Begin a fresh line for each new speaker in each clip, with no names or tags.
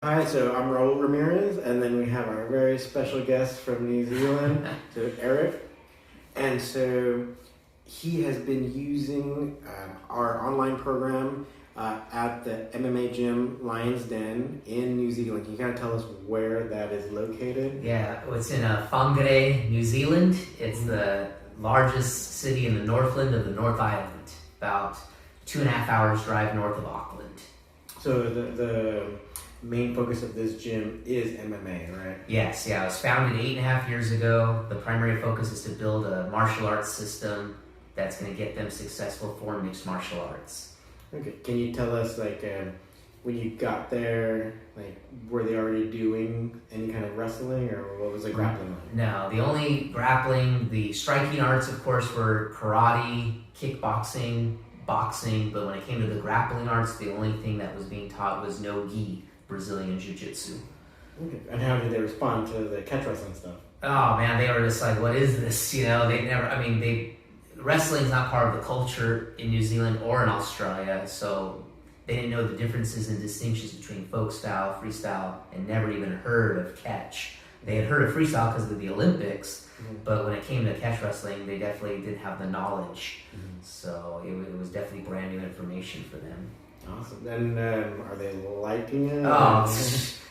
Hi, so I'm Raul Ramirez, and then we have our very special guest from New Zealand, so Eric. And so he has been using our online program at the MMA gym Lions Den in New Zealand. Can you kind of tell us where that is located?
Yeah, it's in Whangarei, New Zealand. It's the largest city in the Northland of the North Island, about 2.5 hours drive north of Auckland.
So the main focus of this gym is MMA, right?
Yes, yeah, it was founded 8.5 years ago. The primary focus is to build a martial arts system that's going to get them successful for mixed martial arts.
Okay, can you tell us, when you got there, were they already doing any kind of wrestling, or what was the grappling like?
No, the only grappling, the striking arts, of course, were karate, kickboxing, boxing, but when it came to the grappling arts, the only thing that was being taught was no-gi, Brazilian Jiu-Jitsu.
Okay. And how did they respond to the catch wrestling stuff?
Oh man, they were just like, what is this? Wrestling's not part of the culture in New Zealand or in Australia, so they didn't know the differences and distinctions between folk style, freestyle, and never even heard of catch. They had heard of freestyle because of the Olympics, but when it came to catch wrestling, they definitely didn't have the knowledge. So it was definitely brand new information for them.
Awesome. And are they liking it?
Oh,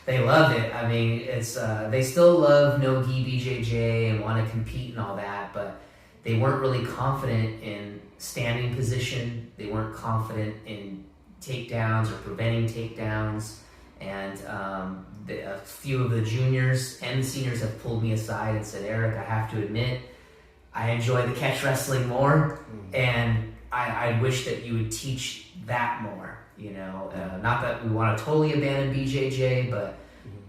they loved it. I mean, it's they still love no-gi BJJ and want to compete and all that, but they weren't really confident in standing position. They weren't confident in takedowns or preventing takedowns. And a few of the juniors and the seniors have pulled me aside and said, Eric, I have to admit, I enjoy the catch wrestling more, and I wish that you would teach that more. Not that we want to totally abandon BJJ, but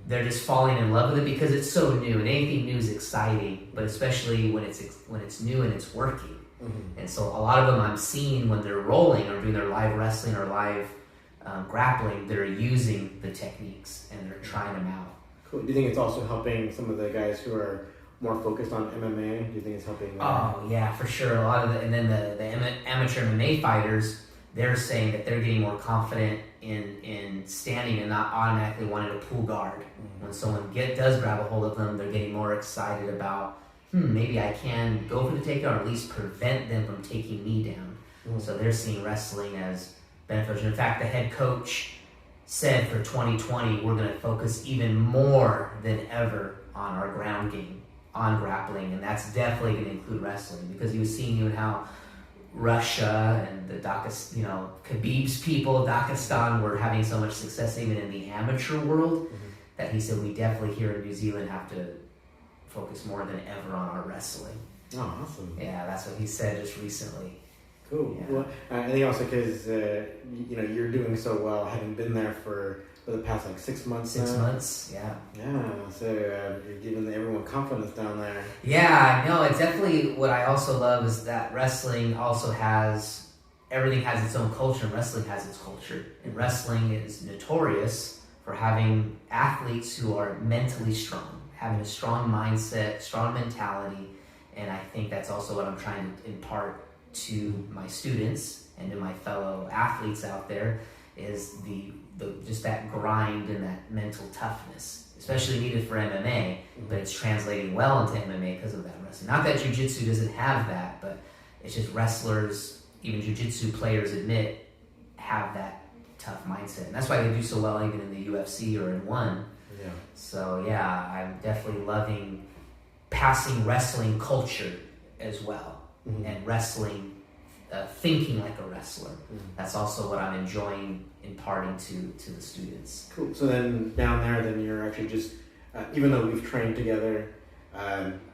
they're just falling in love with it because it's so new, and anything new is exciting, but especially when it's new and it's working. And so a lot of them I'm seeing when they're rolling or doing their live wrestling or live grappling, they're using the techniques and they're trying them out.
Cool. Do you think it's also helping some of the guys who are more focused on MMA? Do you think it's helping them?
Oh yeah, for sure. A lot of and then the amateur MMA fighters, they're saying that they're getting more confident in standing and not automatically wanting to pull guard. When someone does grab a hold of them, they're getting more excited about, maybe I can go for the takedown or at least prevent them from taking me down. So they're seeing wrestling as beneficial. In fact, the head coach said for 2020, we're going to focus even more than ever on our ground game, on grappling, and that's definitely going to include wrestling, because he was seeing even how Russia and the Khabib's people, Dagestan, were having so much success even in the amateur world, that he said we definitely here in New Zealand have to focus more than ever on our wrestling.
Oh, awesome.
Yeah, that's what he said just recently.
Cool. Yeah. Well, I think also because you're doing so well, having been there for the past 6 months.
6 months, yeah.
Yeah. So you're giving everyone confidence down there.
Yeah, no, it's definitely what I also love is that wrestling also everything has its own culture, and wrestling has its culture. And wrestling is notorious for having athletes who are mentally strong, having a strong mindset, strong mentality, and I think that's also what I'm trying to impart to my students and to my fellow athletes out there, is the just that grind and that mental toughness, especially needed for MMA, but it's translating well into MMA because of that wrestling. Not that jiu-jitsu doesn't have that, but it's just wrestlers, even jiu-jitsu players admit, have that tough mindset. And that's why they do so well even in the UFC or in ONE.
Yeah.
So yeah, I'm definitely loving passing wrestling culture as well. And wrestling, thinking like a wrestler. That's also what I'm enjoying imparting to the students.
Cool. So then down there, then you're actually just, even though we've trained together,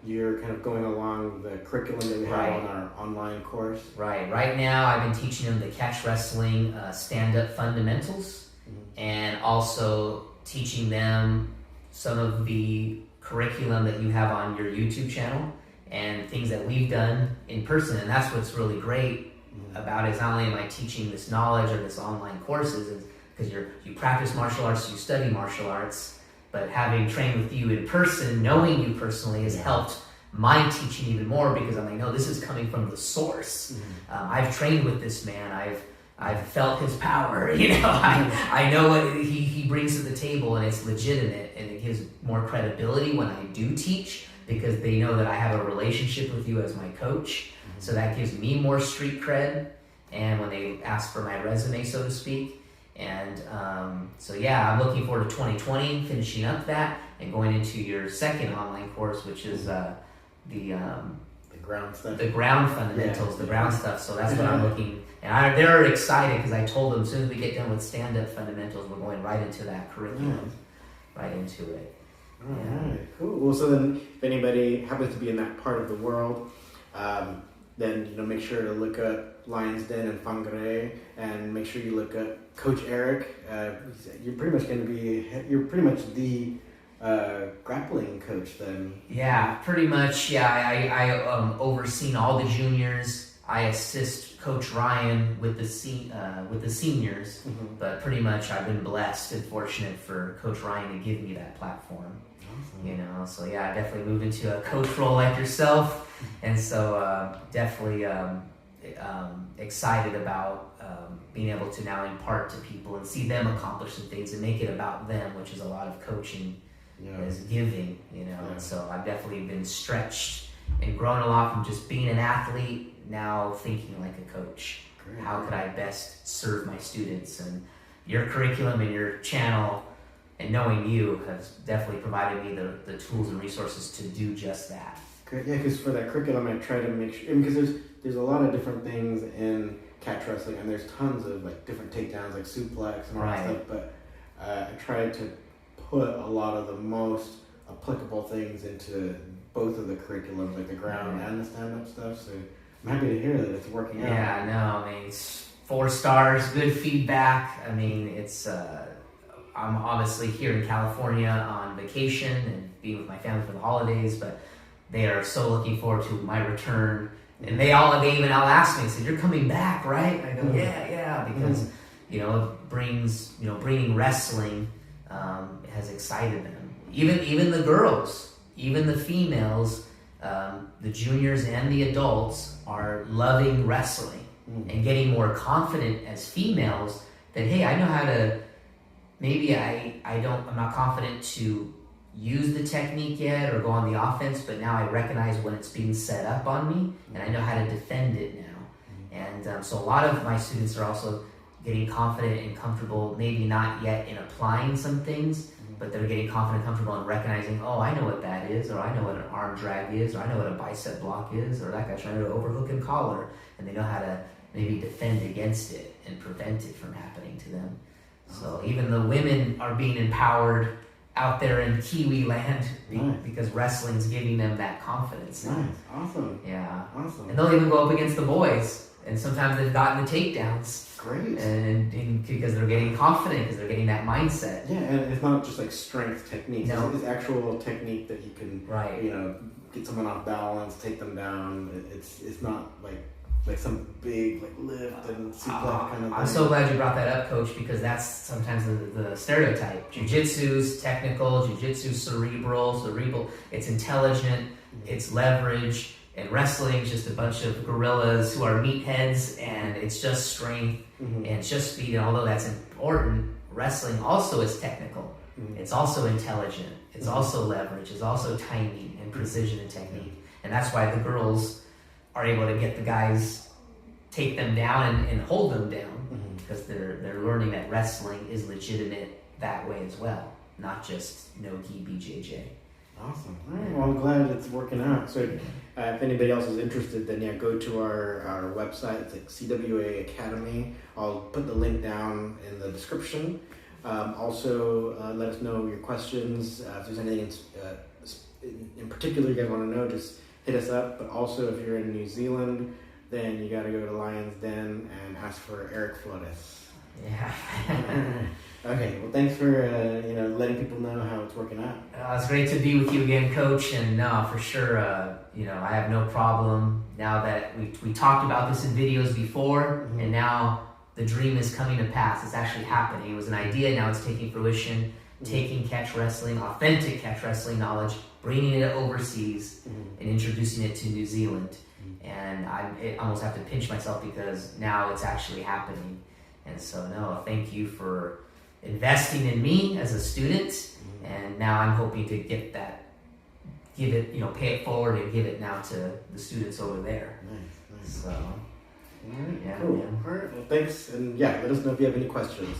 you're kind of going along the curriculum that we have on our online course.
Right. Right now, I've been teaching them the catch wrestling stand-up fundamentals, and also teaching them some of the curriculum that you have on your YouTube channel and things that we've done in person. And that's what's really great about it, is not only am I teaching this knowledge or this online courses, because you practice martial arts, you study martial arts, but having trained with you in person, knowing you personally, has helped my teaching even more, because I'm like, no, this is coming from the source. I've trained with this man, I've I've felt his power, I know what he brings to the table, and it's legitimate, and it gives more credibility when I do teach, because they know that I have a relationship with you as my coach. So that gives me more street cred, and when they ask for my resume, so to speak. And so yeah, I'm looking forward to 2020, finishing up that, and going into your second online course, which is the
ground stuff.
The ground fundamentals, the ground stuff. So that's what I'm looking. And they're excited, because I told them as soon as we get done with stand-up fundamentals, we're going right into that curriculum, right into it.
All right, cool. Well, so then if anybody happens to be in that part of the world, then make sure to look up Lions Den and Whangarei, and make sure you look up Coach Eric. You're pretty much the grappling coach then.
Yeah, pretty much. Yeah, I overseen all the juniors. I assist Coach Ryan with the seniors, but pretty much I've been blessed and fortunate for Coach Ryan to give me that platform. Awesome. So yeah, I definitely moved into a coach role like yourself, and so definitely excited about being able to now impart to people and see them accomplish some things and make it about them, which is a lot of coaching is giving, And so I've definitely been stretched and grown a lot from just being an athlete, now thinking like a coach. Great. How could I best serve my students? And your curriculum and your channel and knowing you has definitely provided me the tools and resources to do just that.
Great. Yeah, because for that curriculum, I try to make sure, because there's a lot of different things in catch wrestling, and there's tons of different takedowns, like suplex and all that stuff, but I try to put a lot of the most applicable things into both of the curriculums, like the ground and the stand-up stuff. So I'm happy to hear that it's working out.
Yeah, no, it's 4 stars, good feedback. It's I'm obviously here in California on vacation and being with my family for the holidays, but they are so looking forward to my return. And they even all ask me, they said, "You're coming back, right?" I go, yeah, because it brings bringing wrestling has excited them. Even the girls, even the females, the juniors and the adults are loving wrestling and getting more confident as females that, hey, I know how to. Maybe I'm not confident to use the technique yet or go on the offense, but now I recognize when it's being set up on me, and I know how to defend it now. And so a lot of my students are also getting confident and comfortable, maybe not yet in applying some things, but they're getting confident and comfortable in recognizing, oh, I know what that is, or I know what an arm drag is, or I know what a bicep block is, or that guy's trying to overhook and collar, and they know how to maybe defend against it and prevent it from happening to them. So even the women are being empowered out there in Kiwi land because wrestling's giving them that confidence.
Nice, awesome.
Yeah,
awesome.
And they'll even go up against the boys, and sometimes they've gotten the takedowns.
Great.
And because they're getting confident, because they're getting that mindset.
Yeah, and it's not just like strength techniques.
No.
It's actual technique that you can, get someone off balance, take them down. It's not like some big lift and suplex kind of thing.
I'm so glad you brought that up, Coach, because that's sometimes the stereotype. Jiu-jitsu's technical, jiu-jitsu's cerebral, it's intelligent, it's leverage, and wrestling is just a bunch of gorillas who are meatheads, and it's just strength and it's just speed. And although that's important, wrestling also is technical. It's also intelligent. It's also leverage. It's also timing and precision and technique. And that's why the girls are able to get the guys, take them down and hold them down, because they're learning that wrestling is legitimate that way as well, not just no-gi BJJ.
Awesome. All right. Well, I'm glad it's working out. So if anybody else is interested, then go to our website. It's like CWA Academy. I'll put the link down in the description. Also, let us know your questions. If there's anything in particular you guys want to know, just hit us up. But also, if you're in New Zealand, then you got to go to Lions Den and ask for Eric Flores.
Yeah.
Okay. Well, thanks for letting people know how it's working out.
It's great to be with you again, Coach. And no, for sure, I have no problem now that we talked about this in videos before, and now the dream is coming to pass. It's actually happening. It was an idea. Now it's taking fruition. Taking catch wrestling, authentic catch wrestling knowledge, bringing it overseas, and introducing it to New Zealand. And I almost have to pinch myself because now it's actually happening. And so, no, thank you for investing in me as a student. And now I'm hoping to give it, pay it forward and give it now to the students over there.
Nice.
So,
All right,
yeah,
cool.
man.
All right, well, thanks. And yeah, let us know if you have any questions.